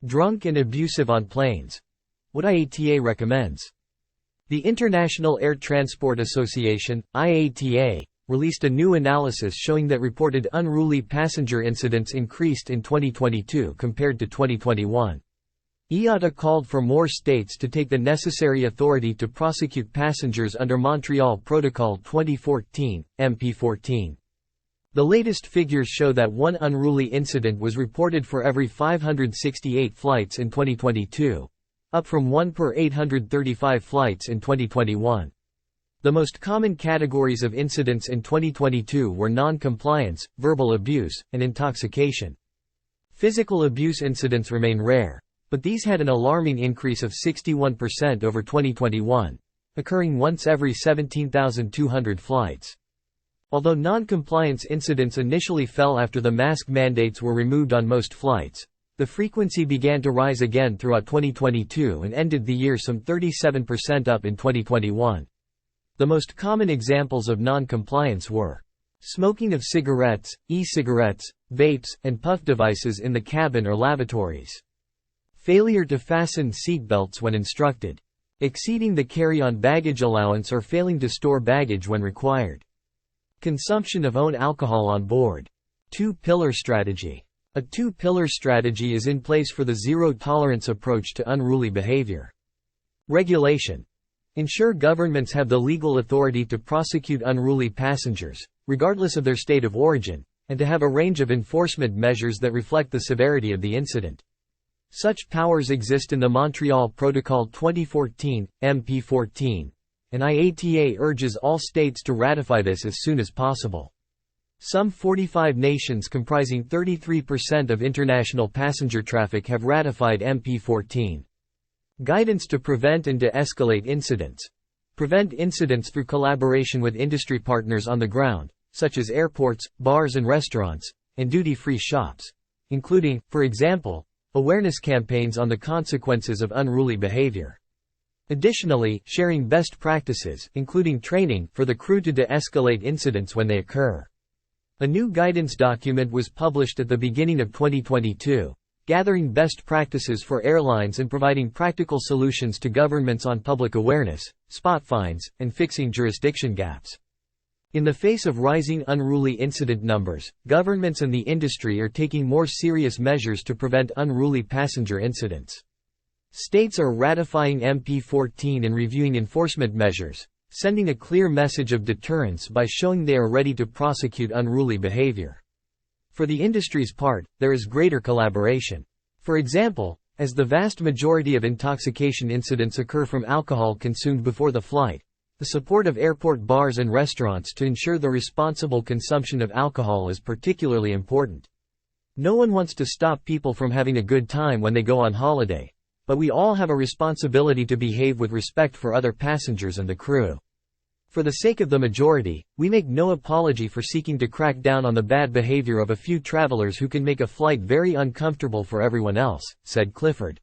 Drunk and abusive on planes. What IATA recommends. The International Air Transport Association, IATA, released a new analysis showing that reported unruly passenger incidents increased in 2022 compared to 2021. IATA called for more states to take the necessary authority to prosecute passengers under Montreal Protocol 2014, MP14. The latest figures show that one unruly incident was reported for every 568 flights in 2022, up from 1 per 835 flights in 2021. The most common categories of incidents in 2022 were non-compliance, verbal abuse, and intoxication. Physical abuse incidents remain rare, but these had an alarming increase of 61% over 2021, occurring once every 17,200 flights. Although non-compliance incidents initially fell after the mask mandates were removed on most flights, the frequency began to rise again throughout 2022 and ended the year some 37% up in 2021. The most common examples of non-compliance were smoking of cigarettes, e-cigarettes, vapes, and puff devices in the cabin or lavatories, failure to fasten seatbelts when instructed, exceeding the carry-on baggage allowance or failing to store baggage when required, consumption of own alcohol on board. Two-pillar strategy. A two-pillar strategy is in place for the zero-tolerance approach to unruly behavior. Regulation. Ensure governments have the legal authority to prosecute unruly passengers, regardless of their state of origin, and to have a range of enforcement measures that reflect the severity of the incident. Such powers exist in the Montreal Protocol 2014, MP14, and IATA urges all states to ratify this as soon as possible. Some 45 nations comprising 33% of international passenger traffic have ratified MP14. Guidance to prevent and de-escalate incidents. Prevent incidents through collaboration with industry partners on the ground, such as airports, bars and restaurants, and duty-free shops, including, for example, awareness campaigns on the consequences of unruly behavior. Additionally, sharing best practices, including training, for the crew to de-escalate incidents when they occur. A new guidance document was published at the beginning of 2022, gathering best practices for airlines and providing practical solutions to governments on public awareness, spot fines, and fixing jurisdiction gaps. In the face of rising unruly incident numbers, governments and the industry are taking more serious measures to prevent unruly passenger incidents. States are ratifying MP14 and reviewing enforcement measures, sending a clear message of deterrence by showing they are ready to prosecute unruly behavior. For the industry's part, there is greater collaboration. For example, as the vast majority of intoxication incidents occur from alcohol consumed before the flight, the support of airport bars and restaurants to ensure the responsible consumption of alcohol is particularly important. No one wants to stop people from having a good time when they go on holiday, but we all have a responsibility to behave with respect for other passengers and the crew. For the sake of the majority, we make no apology for seeking to crack down on the bad behavior of a few travelers who can make a flight very uncomfortable for everyone else, said Clifford.